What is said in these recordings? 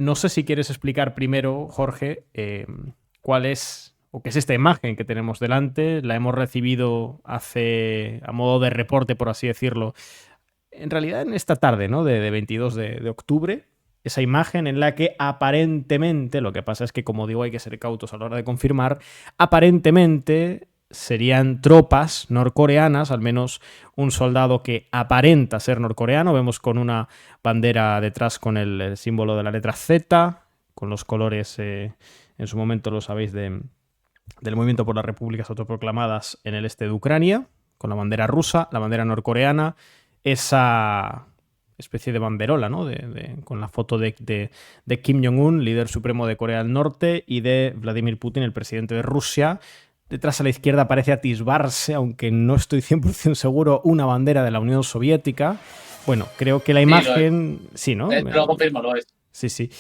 No sé si quieres explicar primero, Jorge, cuál es o qué es esta imagen que tenemos delante. La hemos recibido a modo de reporte, por así decirlo, en realidad en esta tarde, ¿no? De 22 de octubre. Esa imagen en la que aparentemente, lo que pasa es que, como digo, hay que ser cautos a la hora de confirmar, aparentemente serían tropas norcoreanas, al menos un soldado que aparenta ser norcoreano. Vemos con una bandera detrás con el símbolo de la letra Z, con los colores, en su momento lo sabéis, del Movimiento por las Repúblicas Autoproclamadas en el este de Ucrania, con la bandera rusa, la bandera norcoreana, esa especie de banderola, ¿no? Con la foto de Kim Jong-un, líder supremo de Corea del Norte, y de Vladimir Putin, el presidente de Rusia. Detrás a la izquierda parece atisbarse, aunque no estoy 100% seguro, una bandera de la Unión Soviética. Bueno, creo que la Sí, lo es. imagen... Sí, ¿no? Lo confirmo, lo es. Sí, sí.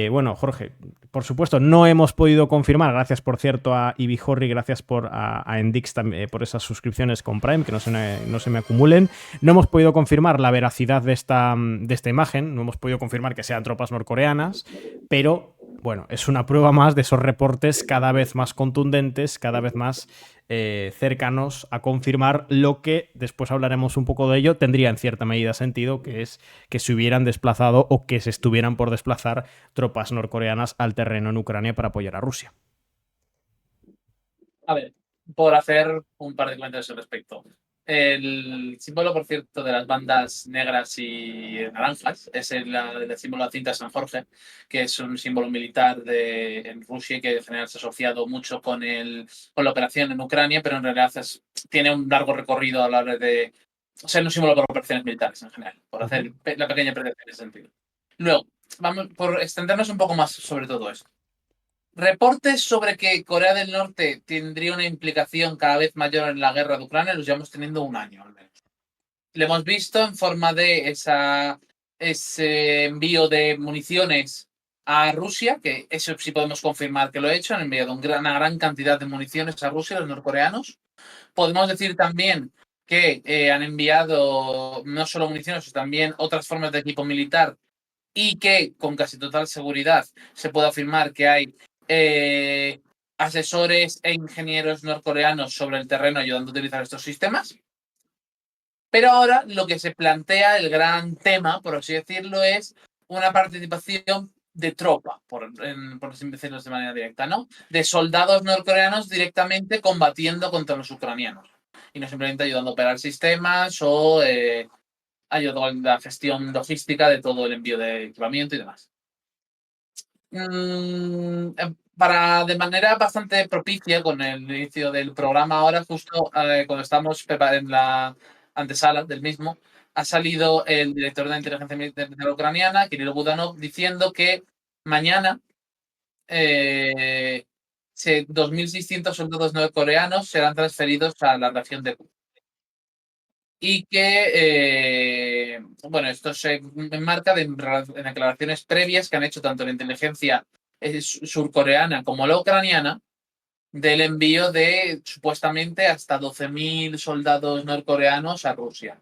Bueno, Jorge, por supuesto, no hemos podido confirmar, gracias por cierto a Ibihorri, gracias a Endix también, por esas suscripciones con Prime, que no se me acumulen. No hemos podido confirmar la veracidad de esta imagen, no hemos podido confirmar que sean tropas norcoreanas, pero bueno, es una prueba más de esos reportes cada vez más contundentes, cada vez más cercanos a confirmar lo que, después hablaremos un poco de ello, tendría en cierta medida sentido, que es que se hubieran desplazado o que se estuvieran por desplazar tropas norcoreanas al terreno en Ucrania para apoyar a Rusia. A ver, por hacer un par de comentarios al respecto. El símbolo, por cierto, de las bandas negras y naranjas es el símbolo de la cinta de San Jorge, que es un símbolo militar en Rusia y que en general se ha asociado mucho con la operación en Ucrania, pero en realidad tiene un largo recorrido a la hora de ser un símbolo para operaciones militares en general, por hacer la pequeña predicción en ese sentido. Luego, vamos por extendernos un poco más sobre todo esto. Reportes sobre que Corea del Norte tendría una implicación cada vez mayor en la guerra de Ucrania los llevamos teniendo un año al menos. Lo hemos visto en forma de ese envío de municiones a Rusia, que eso sí podemos confirmar que lo he hecho, han enviado una gran cantidad de municiones a Rusia, los norcoreanos. Podemos decir también que han enviado no solo municiones, sino también otras formas de equipo militar y que con casi total seguridad se puede afirmar que hay asesores e ingenieros norcoreanos sobre el terreno ayudando a utilizar estos sistemas. Pero ahora lo que se plantea, el gran tema, por así decirlo, es una participación de tropa, por así decirlo de manera directa, ¿no? De soldados norcoreanos directamente combatiendo contra los ucranianos. Y no simplemente ayudando a operar sistemas o ayudando en la gestión logística de todo el envío de equipamiento y demás. De manera bastante propicia con el inicio del programa, ahora justo cuando estamos en la antesala del mismo, ha salido el director de la inteligencia militar ucraniana, Kirill Budanov, diciendo que mañana 2.600 soldados norcoreanos serán transferidos a la región de Kursk. Y que, bueno, esto se enmarca en declaraciones previas que han hecho tanto la inteligencia surcoreana como la ucraniana del envío de supuestamente hasta 12.000 soldados norcoreanos a Rusia.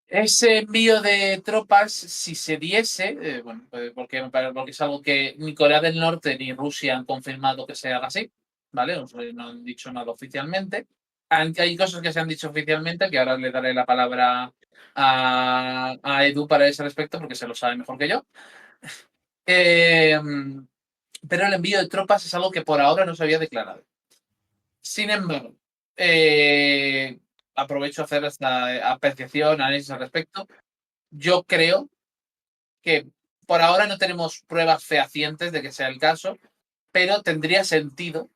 Ese envío de tropas, si se diese, bueno, porque es algo que ni Corea del Norte ni Rusia han confirmado que se haga así, ¿vale? No han dicho nada oficialmente. Hay cosas que se han dicho oficialmente, que ahora le daré la palabra a Edu para ese respecto, porque se lo sabe mejor que yo. Pero el envío de tropas es algo que por ahora no se había declarado. Sin embargo, aprovecho a hacer esta apreciación, análisis al respecto. Yo creo que por ahora no tenemos pruebas fehacientes de que sea el caso, pero tendría sentido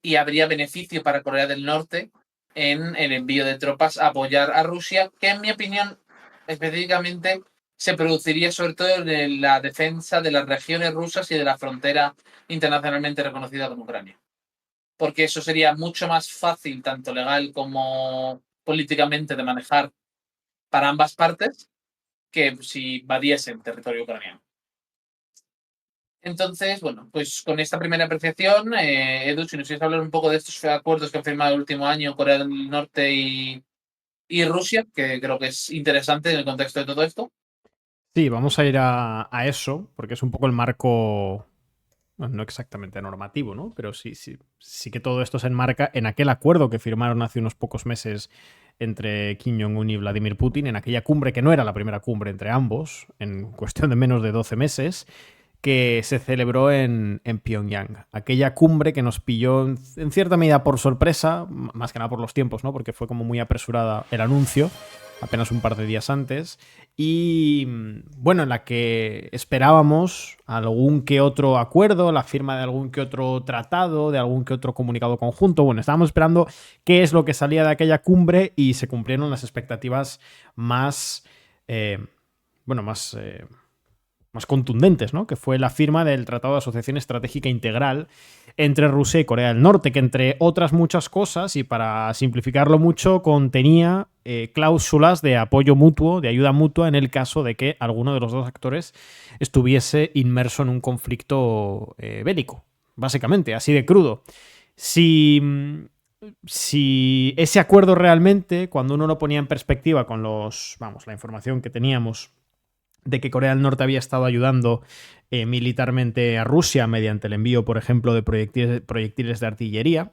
y habría beneficio para Corea del Norte en el envío de tropas a apoyar a Rusia, que en mi opinión específicamente se produciría sobre todo en la defensa de las regiones rusas y de la frontera internacionalmente reconocida con Ucrania. Porque eso sería mucho más fácil, tanto legal como políticamente, de manejar para ambas partes que si invadiesen territorio ucraniano. Entonces, bueno, pues con esta primera apreciación, Edu, si nos quieres hablar un poco de estos acuerdos que han firmado el último año Corea del Norte y Rusia, que creo que es interesante en el contexto de todo esto. Sí, vamos a ir a eso, porque es un poco el marco, bueno, no exactamente normativo, ¿no? Pero sí que todo esto se enmarca en aquel acuerdo que firmaron hace unos pocos meses entre Kim Jong-un y Vladimir Putin, en aquella cumbre que no era la primera cumbre entre ambos, en cuestión de menos de 12 meses, que se celebró en Pyongyang. Aquella cumbre que nos pilló en cierta medida por sorpresa, más que nada por los tiempos, ¿no? Porque fue como muy apresurada el anuncio, apenas un par de días antes, y bueno, en la que esperábamos algún que otro acuerdo, la firma de algún que otro tratado, de algún que otro comunicado conjunto. Bueno, estábamos esperando qué es lo que salía de aquella cumbre y se cumplieron las expectativas más, bueno, más contundentes, ¿no? Que fue la firma del Tratado de Asociación Estratégica Integral entre Rusia y Corea del Norte, que entre otras muchas cosas, y para simplificarlo mucho, contenía cláusulas de apoyo mutuo, de ayuda mutua, en el caso de que alguno de los dos actores estuviese inmerso en un conflicto bélico, básicamente, así de crudo. Si ese acuerdo realmente, cuando uno lo ponía en perspectiva con la información que teníamos de que Corea del Norte había estado ayudando militarmente a Rusia mediante el envío, por ejemplo, de proyectiles de artillería.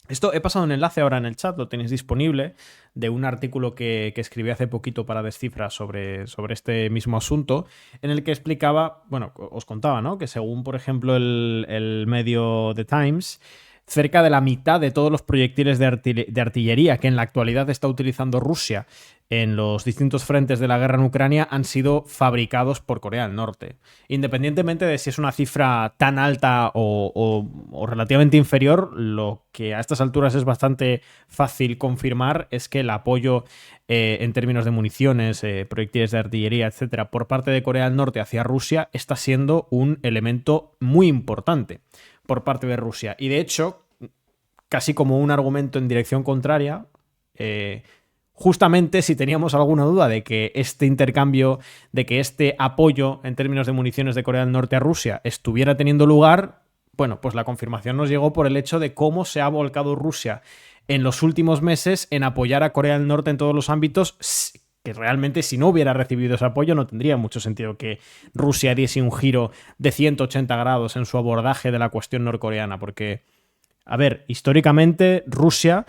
Esto he pasado un enlace ahora en el chat, lo tenéis disponible, de un artículo que escribí hace poquito para Descifra sobre este mismo asunto, en el que explicaba, bueno, os contaba, ¿no? Que según, por ejemplo, el medio The Times, cerca de la mitad de todos los proyectiles de artillería que en la actualidad está utilizando Rusia en los distintos frentes de la guerra en Ucrania han sido fabricados por Corea del Norte. Independientemente de si es una cifra tan alta o relativamente inferior, lo que a estas alturas es bastante fácil confirmar es que el apoyo en términos de municiones, proyectiles de artillería, etcétera, por parte de Corea del Norte hacia Rusia está siendo un elemento muy importante por parte de Rusia. Y de hecho, casi como un argumento en dirección contraria, justamente si teníamos alguna duda de que este intercambio, de que este apoyo en términos de municiones de Corea del Norte a Rusia estuviera teniendo lugar, bueno, pues la confirmación nos llegó por el hecho de cómo se ha volcado Rusia en los últimos meses en apoyar a Corea del Norte en todos los ámbitos, que realmente si no hubiera recibido ese apoyo no tendría mucho sentido que Rusia diese un giro de 180 grados en su abordaje de la cuestión norcoreana, porque, a ver, históricamente Rusia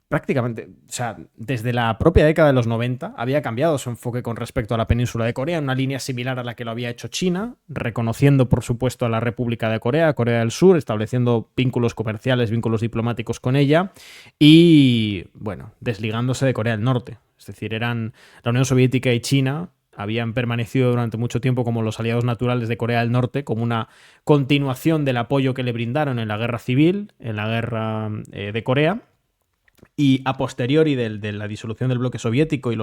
prácticamente, o sea, desde la propia década de los 90 había cambiado su enfoque con respecto a la península de Corea, en una línea similar a la que lo había hecho China, reconociendo por supuesto a la República de Corea, Corea del Sur, estableciendo vínculos comerciales, vínculos diplomáticos con ella y, bueno, desligándose de Corea del Norte. Es decir, eran la Unión Soviética y China habían permanecido durante mucho tiempo como los aliados naturales de Corea del Norte, como una continuación del apoyo que le brindaron en la guerra civil, en la guerra de Corea. Y a posteriori de la disolución del bloque soviético y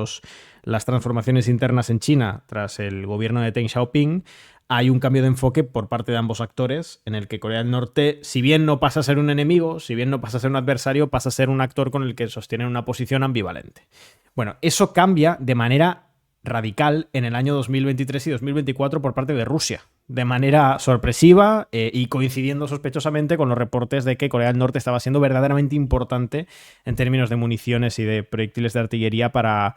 las transformaciones internas en China tras el gobierno de Deng Xiaoping, hay un cambio de enfoque por parte de ambos actores en el que Corea del Norte, si bien no pasa a ser un enemigo, si bien no pasa a ser un adversario, pasa a ser un actor con el que sostienen una posición ambivalente. Bueno, eso cambia de manera radical en el año 2023 y 2024 por parte de Rusia, de manera sorpresiva y coincidiendo sospechosamente con los reportes de que Corea del Norte estaba siendo verdaderamente importante en términos de municiones y de proyectiles de artillería para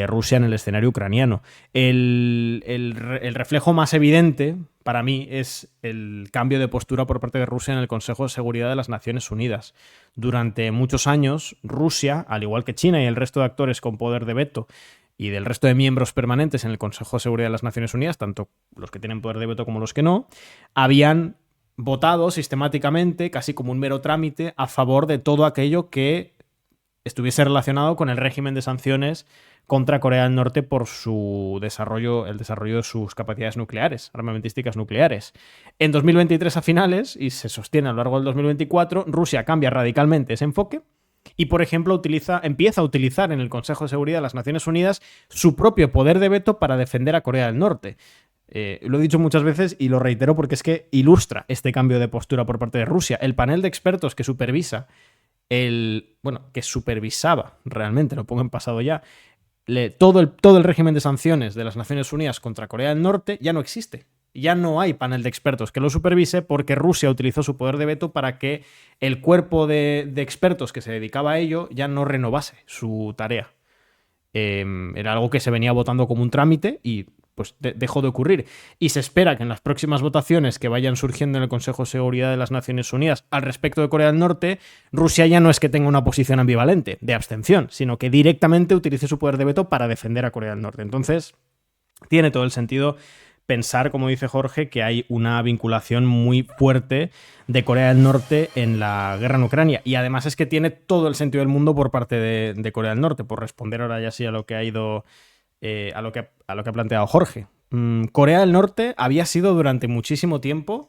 Rusia en el escenario ucraniano. El reflejo más evidente para mí es el cambio de postura por parte de Rusia en el Consejo de Seguridad de las Naciones Unidas. Durante muchos años, Rusia, al igual que China y el resto de actores con poder de veto, y del resto de miembros permanentes en el Consejo de Seguridad de las Naciones Unidas, tanto los que tienen poder de veto como los que no, habían votado sistemáticamente, casi como un mero trámite, a favor de todo aquello que estuviese relacionado con el régimen de sanciones contra Corea del Norte por el desarrollo de sus capacidades nucleares, armamentísticas nucleares. En 2023 a finales, y se sostiene a lo largo del 2024, Rusia cambia radicalmente ese enfoque y, por ejemplo, empieza a utilizar en el Consejo de Seguridad de las Naciones Unidas su propio poder de veto para defender a Corea del Norte. Lo he dicho muchas veces y lo reitero porque es que ilustra este cambio de postura por parte de Rusia. El panel de expertos que supervisaba realmente, lo pongo en pasado ya, todo el régimen de sanciones de las Naciones Unidas contra Corea del Norte ya no existe. Ya no hay panel de expertos que lo supervise porque Rusia utilizó su poder de veto para que el cuerpo de expertos que se dedicaba a ello ya no renovase su tarea. Era algo que se venía votando como un trámite y pues dejó de ocurrir. Y se espera que en las próximas votaciones que vayan surgiendo en el Consejo de Seguridad de las Naciones Unidas al respecto de Corea del Norte, Rusia ya no es que tenga una posición ambivalente de abstención, sino que directamente utilice su poder de veto para defender a Corea del Norte. Entonces, tiene todo el sentido pensar, como dice Jorge, que hay una vinculación muy fuerte de Corea del Norte en la guerra en Ucrania. Y además es que tiene todo el sentido del mundo por parte de Corea del Norte, por responder ahora ya sí a lo que ha ido, a lo que ha planteado Jorge. Corea del Norte había sido durante muchísimo tiempo,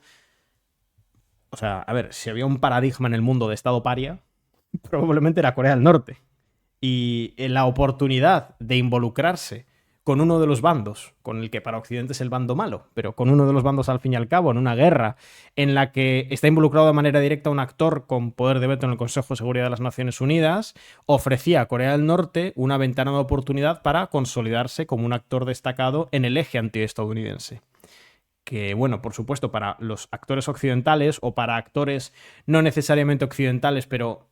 o sea, a ver, si había un paradigma en el mundo de Estado paria, probablemente era Corea del Norte. Y la oportunidad de involucrarse con uno de los bandos, con el que para Occidente es el bando malo, pero con uno de los bandos al fin y al cabo, en una guerra en la que está involucrado de manera directa un actor con poder de veto en el Consejo de Seguridad de las Naciones Unidas, ofrecía a Corea del Norte una ventana de oportunidad para consolidarse como un actor destacado en el eje antiestadounidense. Que, bueno, por supuesto, para los actores occidentales o para actores no necesariamente occidentales, pero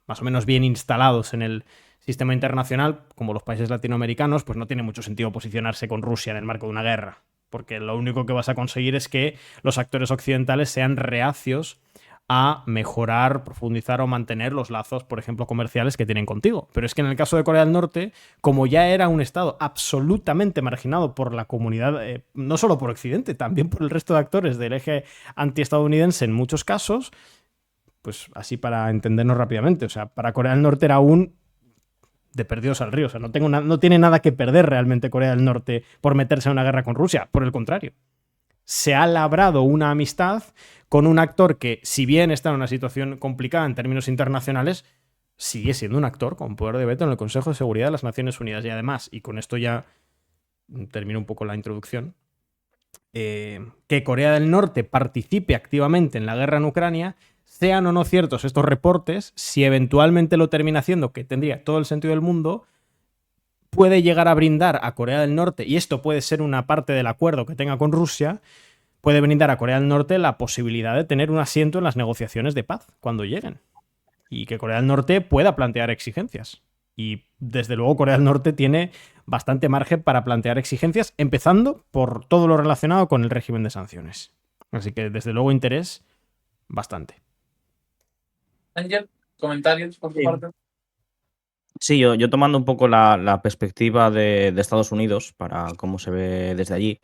más o menos bien instalados en el sistema internacional, como los países latinoamericanos, pues no tiene mucho sentido posicionarse con Rusia en el marco de una guerra, porque lo único que vas a conseguir es que los actores occidentales sean reacios a mejorar, profundizar o mantener los lazos, por ejemplo, comerciales que tienen contigo. Pero es que en el caso de Corea del Norte, como ya era un estado absolutamente marginado por la comunidad, no solo por Occidente, también por el resto de actores del eje antiestadounidense en muchos casos, pues así para entendernos rápidamente, o sea, para Corea del Norte era un de perdidos al río, o sea, no tiene nada que perder realmente Corea del Norte por meterse en una guerra con Rusia, por el contrario. Se ha labrado una amistad con un actor que, si bien está en una situación complicada en términos internacionales, sigue siendo un actor con poder de veto en el Consejo de Seguridad de las Naciones Unidas. Y además, y con esto ya termino un poco la introducción, que Corea del Norte participe activamente en la guerra en Ucrania, sean o no ciertos estos reportes, si eventualmente lo termina haciendo, que tendría todo el sentido del mundo, puede llegar a brindar a Corea del Norte, y esto puede ser una parte del acuerdo que tenga con Rusia, puede brindar a Corea del Norte la posibilidad de tener un asiento en las negociaciones de paz cuando lleguen. Y que Corea del Norte pueda plantear exigencias. Y desde luego Corea del Norte tiene bastante margen para plantear exigencias, empezando por todo lo relacionado con el régimen de sanciones. Así que desde luego interés bastante. Ángel, comentarios por tu parte. Sí, yo tomando un poco la perspectiva de Estados Unidos para cómo se ve desde allí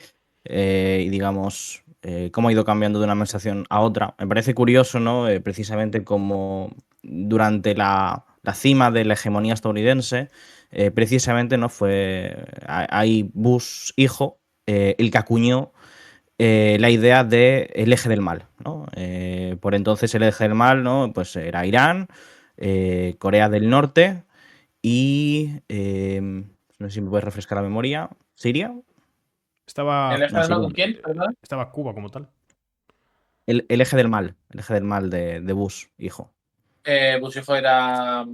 y digamos cómo ha ido cambiando de una administración a otra, me parece curioso, ¿no? Precisamente como durante la cima de la hegemonía estadounidense, precisamente no fue ahí Bush hijo el que acuñó la idea del eje del mal, ¿no? Por entonces el eje del mal, ¿no? Pues era Irán, Corea del Norte y no sé si me puedes refrescar la memoria. ¿Siria? Estaba, ¿El eje No, del mal Siria con no. quién? ¿Verdad? estaba Cuba como tal. El eje del mal de Bush, hijo. Bush hijo era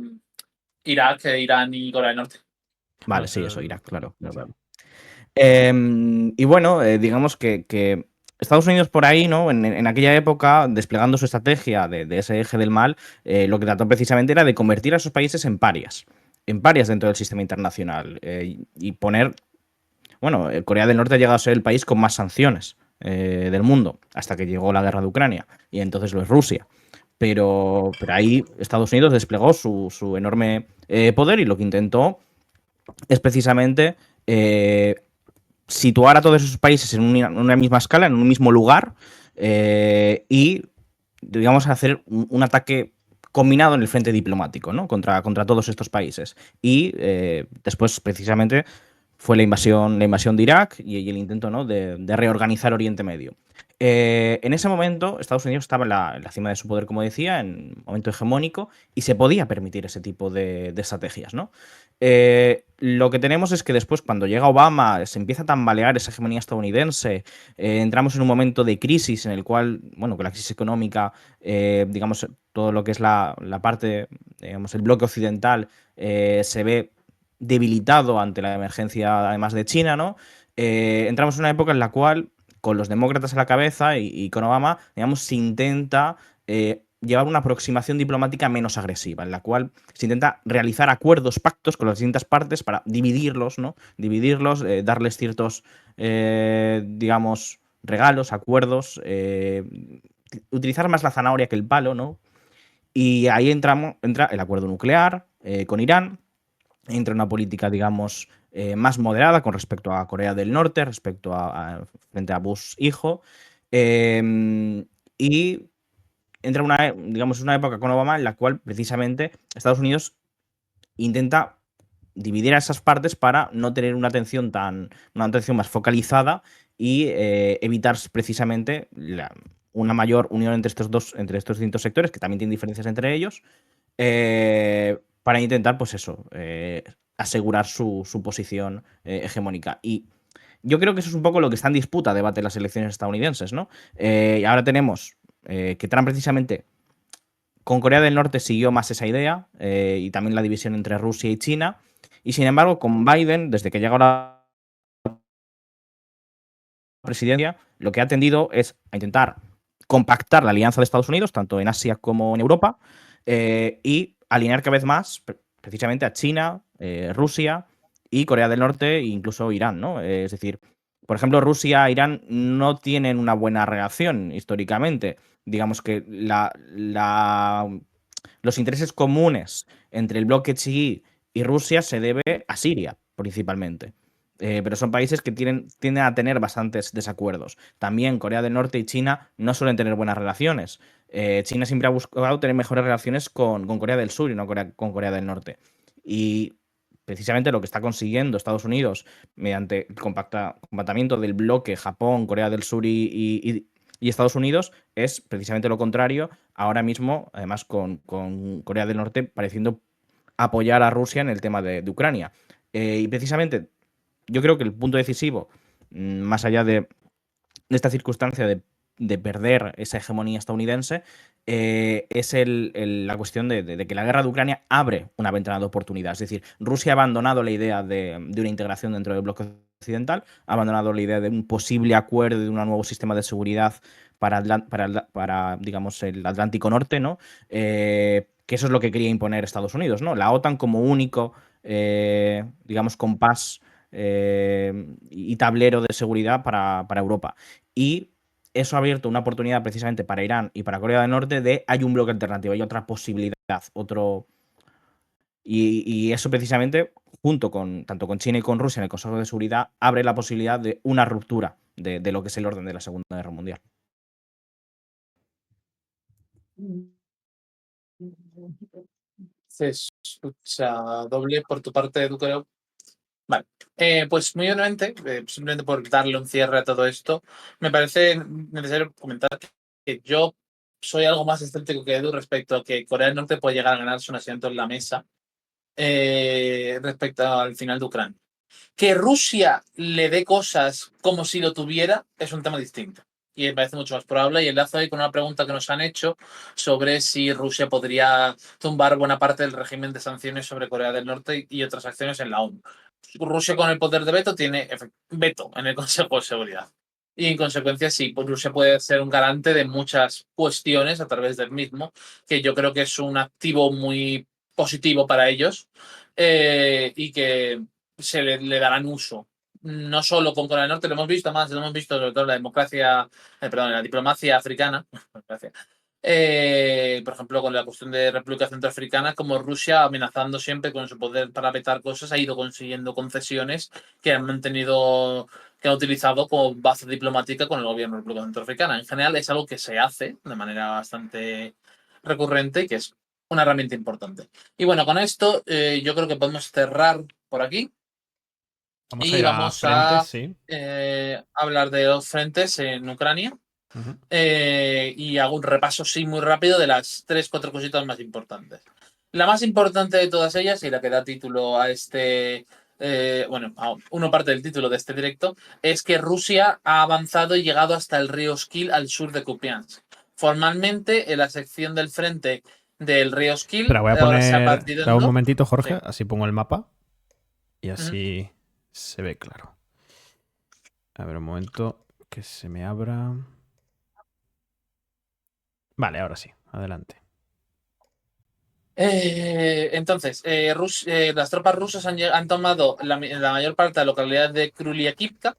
Irak, Irán y Corea del Norte. Vale, sí, eso, Irak, claro. Claro. Y bueno, digamos que Estados Unidos por ahí, ¿no? En aquella época, desplegando su estrategia de ese eje del mal, lo que trató precisamente era de convertir a esos países en parias dentro del sistema internacional y poner, bueno, Corea del Norte ha llegado a ser el país con más sanciones del mundo, hasta que llegó la guerra de Ucrania, y entonces lo es Rusia. Pero ahí Estados Unidos desplegó su enorme poder y lo que intentó es precisamente situar a todos esos países en una misma escala, en un mismo lugar y, digamos, hacer un ataque combinado en el frente diplomático, ¿no? contra todos estos países. Y después, precisamente, fue la invasión de Irak y el intento, ¿no? de reorganizar Oriente Medio. En ese momento, Estados Unidos estaba en la cima de su poder, como decía, en un momento hegemónico, y se podía permitir ese tipo de estrategias, ¿no? Lo que tenemos es que después, cuando llega Obama, se empieza a tambalear esa hegemonía estadounidense, entramos en un momento de crisis en el cual, bueno, con la crisis económica, digamos, todo lo que es la parte, digamos, el bloque occidental se ve debilitado ante la emergencia, además de China, ¿no? Entramos en una época en la cual, con los demócratas a la cabeza y con Obama, digamos, se intenta llevar una aproximación diplomática menos agresiva, en la cual se intenta realizar acuerdos, pactos con las distintas partes para dividirlos, ¿no? Dividirlos, darles ciertos, digamos, regalos, acuerdos, utilizar más la zanahoria que el palo, ¿no? Y ahí entra el acuerdo nuclear con Irán, entra una política, digamos, más moderada con respecto a Corea del Norte, frente a Bush hijo, y entra digamos, una época con Obama en la cual precisamente Estados Unidos intenta dividir a esas partes para no tener una atención más focalizada y evitar precisamente una mayor unión entre estos distintos sectores, que también tienen diferencias entre ellos, para intentar, pues eso, asegurar su posición hegemónica. Y yo creo que eso es un poco lo que está en disputa, debate las elecciones estadounidenses, ¿no? Y ahora tenemos que Trump precisamente con Corea del Norte siguió más esa idea y también la división entre Rusia y China. Y sin embargo, con Biden, desde que llega a la presidencia, lo que ha tendido es a intentar compactar la alianza de Estados Unidos, tanto en Asia como en Europa, y alinear cada vez más precisamente a China, Rusia y Corea del Norte e incluso Irán, ¿no? Es decir, por ejemplo, Rusia e Irán no tienen una buena relación históricamente. Digamos que los intereses comunes entre el bloque chií y Rusia se debe a Siria, principalmente. Pero son países que tienden a tener bastantes desacuerdos. También Corea del Norte y China no suelen tener buenas relaciones. China siempre ha buscado tener mejores relaciones con Corea del Sur y no con Corea del Norte. Y precisamente lo que está consiguiendo Estados Unidos mediante el compactamiento del bloque Japón, Corea del Sur y Estados Unidos es precisamente lo contrario. Ahora mismo, además, con Corea del Norte pareciendo apoyar a Rusia en el tema de Ucrania. Y precisamente yo creo que el punto decisivo, más allá de esta circunstancia de perder esa hegemonía estadounidense, es la cuestión de que la guerra de Ucrania abre una ventana de oportunidad. Es decir, Rusia ha abandonado la idea de una integración dentro del bloque occidental, ha abandonado la idea de un posible acuerdo de un nuevo sistema de seguridad para digamos, el Atlántico Norte, ¿no? Que eso es lo que quería imponer Estados Unidos, ¿no? La OTAN como único, digamos, compás y tablero de seguridad para Europa. Y eso ha abierto una oportunidad precisamente para Irán y para Corea del Norte hay un bloque alternativo, hay otra posibilidad, y eso precisamente, tanto con China y con Rusia en el Consejo de Seguridad, abre la posibilidad de una ruptura de lo que es el orden de la Segunda Guerra Mundial. Se escucha doble por tu parte, Duque. Vale, pues muy brevemente, simplemente por darle un cierre a todo esto, me parece necesario comentar que yo soy algo más escéptico que Edu respecto a que Corea del Norte puede llegar a ganarse un asiento en la mesa respecto al final de Ucrania. Que Rusia le dé cosas como si lo tuviera es un tema distinto. Y me parece mucho más probable. Y enlazo ahí con una pregunta que nos han hecho sobre si Rusia podría tumbar buena parte del régimen de sanciones sobre Corea del Norte y otras acciones en la ONU. Rusia con el poder de veto tiene veto en el Consejo de Seguridad. Y en consecuencia, sí, pues Rusia puede ser un garante de muchas cuestiones a través del mismo, que yo creo que es un activo muy positivo para ellos y que se le darán uso. No solo con Corea del Norte, lo hemos visto más, lo hemos visto sobre todo en la democracia, perdón, en la diplomacia africana. Por ejemplo, con la cuestión de República Centroafricana, como Rusia, amenazando siempre con su poder para vetar cosas, ha ido consiguiendo concesiones que han mantenido, que han utilizado como base diplomática con el gobierno de República Centroafricana. En general, es algo que se hace de manera bastante recurrente y que es una herramienta importante. Y bueno, con esto yo creo que podemos cerrar por aquí. Vamos a Y ir a vamos frente, a sí. hablar de los frentes en Ucrania. Ujú. Y hago un repaso, sí, muy rápido de las 3-4 cositas más importantes. La más importante de todas ellas, y la que da título a este, una parte del título de este directo, es que Rusia ha avanzado y llegado hasta el río Skil al sur de Kupiansk. Formalmente, en la sección del frente del río Skil, Espera, voy a ahora se ha poner. partido en Espera un dos. momentito, Jorge, Sí. así pongo el mapa y Ujú. así se ve claro. A ver, un momento que se me abra. Vale, ahora sí. Adelante. Entonces, las tropas rusas han tomado la mayor parte de la localidad de Krylyakivka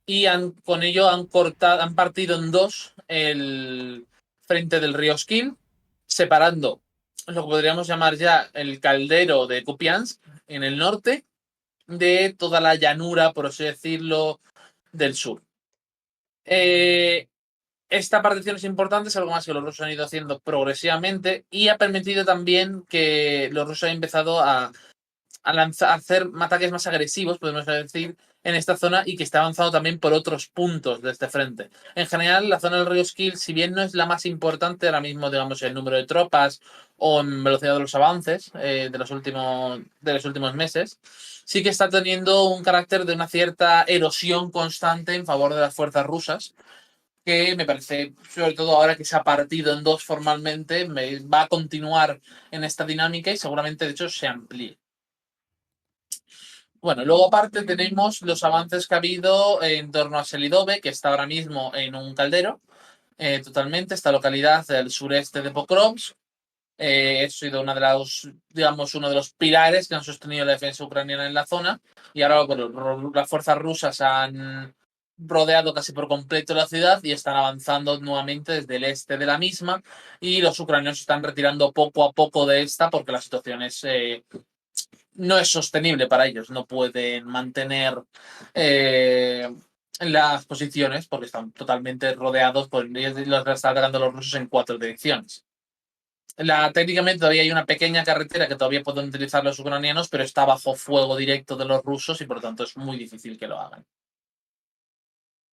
y con ello han partido en dos el frente del río Skil, separando lo que podríamos llamar ya el caldero de Kupiansk en el norte de toda la llanura, por así decirlo, del sur. Esta partición es importante, es algo más que los rusos han ido haciendo progresivamente y ha permitido también que los rusos han empezado a hacer ataques más agresivos, podemos decir, en esta zona y que está avanzando también por otros puntos de este frente. En general, la zona del río Skil, si bien no es la más importante ahora mismo, digamos, en número de tropas o en velocidad de los avances de los últimos meses, sí que está teniendo un carácter de una cierta erosión constante en favor de las fuerzas rusas, que me parece, sobre todo ahora que se ha partido en dos formalmente, va a continuar en esta dinámica y seguramente, de hecho, se amplíe. Bueno, luego aparte tenemos los avances que ha habido en torno a Selidove, que está ahora mismo en un caldero, totalmente, esta localidad del sureste de Pokrovsk. Ha sido uno de los pilares que han sostenido la defensa ucraniana en la zona. Y ahora, bueno, las fuerzas rusas han rodeado casi por completo la ciudad y están avanzando nuevamente desde el este de la misma. Y los ucranianos están retirando poco a poco de esta porque la situación no es sostenible para ellos. No pueden mantener las posiciones porque están totalmente rodeados por los están atacando los rusos en 4 direcciones. Técnicamente todavía hay una pequeña carretera que todavía pueden utilizar los ucranianos, pero está bajo fuego directo de los rusos y por lo tanto es muy difícil que lo hagan.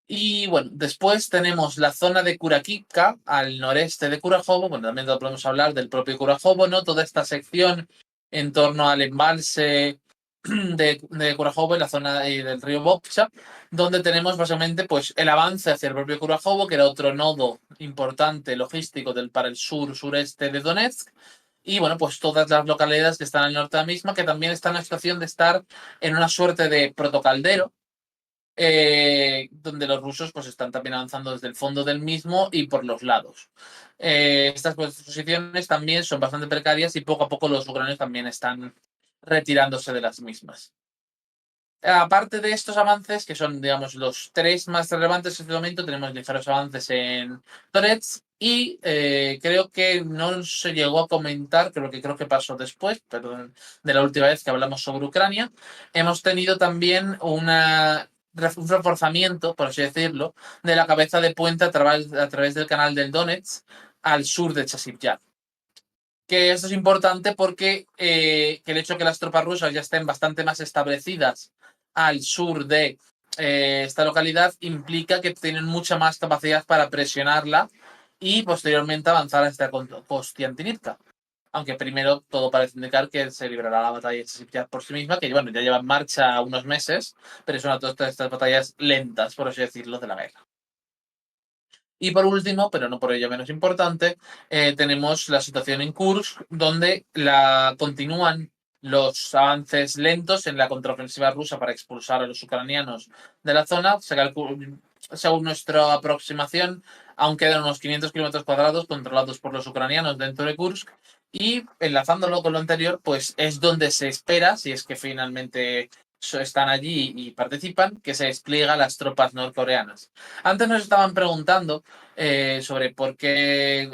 Y bueno, después tenemos la zona de Kurakivka al noreste de Kurajovo. Bueno, también podemos hablar del propio Kurajovo, ¿no? Toda esta sección en torno al embalse de Kurajovo, en la zona del río Vovcha, donde tenemos básicamente pues, el avance hacia el propio Kurajovo, que era otro nodo importante logístico para el sureste de Donetsk. Y bueno, pues todas las localidades que están al norte de la misma, que también están en la situación de estar en una suerte de protocaldero, donde los rusos pues están también avanzando desde el fondo del mismo y por los lados. Estas posiciones también son bastante precarias y poco a poco los ucranianos también están retirándose de las mismas. Aparte de estos avances, que son, digamos, los tres más relevantes en este momento, tenemos ligeros avances en Donetsk y creo que no se llegó a comentar, creo que pasó después, perdón, de la última vez que hablamos sobre Ucrania. Hemos tenido también un reforzamiento, por así decirlo, de la cabeza de puente a través del canal del Donetsk al sur de Chasiv Yar. Que esto es importante porque que el hecho de que las tropas rusas ya estén bastante más establecidas al sur de esta localidad implica que tienen mucha más capacidad para presionarla y posteriormente avanzar hasta Kostiantynivka. Aunque primero todo parece indicar que se librará la batalla de Chasiv por sí misma, que bueno, ya lleva en marcha unos meses, pero son todas estas batallas lentas, por así decirlo, de la guerra. Y por último, pero no por ello menos importante, tenemos la situación en Kursk, donde continúan los avances lentos en la contraofensiva rusa para expulsar a los ucranianos de la zona. Según nuestra aproximación, aún quedan unos 500 kilómetros cuadrados controlados por los ucranianos dentro de Kursk. Y enlazándolo con lo anterior, pues es donde se espera, si es que finalmente están allí y participan, que se despliegan las tropas norcoreanas. Antes nos estaban preguntando sobre por qué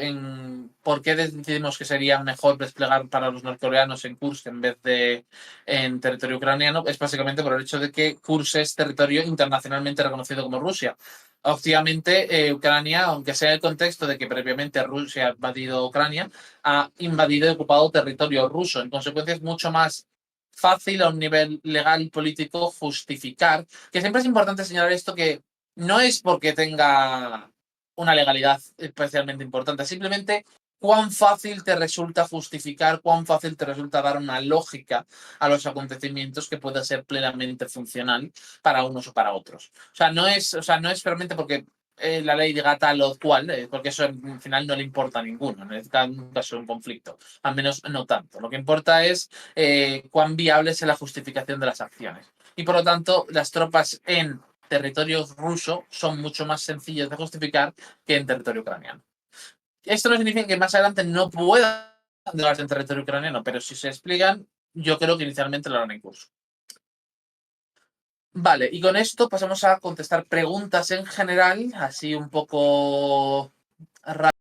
decidimos que sería mejor desplegar para los norcoreanos en Kursk en vez de en territorio ucraniano. Es básicamente por el hecho de que Kursk es territorio internacionalmente reconocido como Rusia. Obviamente, Ucrania, aunque sea el contexto de que previamente Rusia ha invadido Ucrania, ha invadido y ocupado territorio ruso. En consecuencia, es mucho más fácil a un nivel legal y político justificar, que siempre es importante señalar esto, que no es porque tenga una legalidad especialmente importante, simplemente cuán fácil te resulta justificar, cuán fácil te resulta dar una lógica a los acontecimientos que pueda ser plenamente funcional para unos o para otros. O sea, no es realmente porque la ley diga tal o cual, porque eso al final no le importa a ninguno, nunca es un conflicto, al menos no tanto. Lo que importa es cuán viable es la justificación de las acciones. Y por lo tanto, las tropas en territorio ruso son mucho más sencillas de justificar que en territorio ucraniano. Esto no significa que más adelante no puedan desplegarse en territorio ucraniano, pero si se despliegan, yo creo que inicialmente lo harán en curso. Vale, y con esto pasamos a contestar preguntas en general, así un poco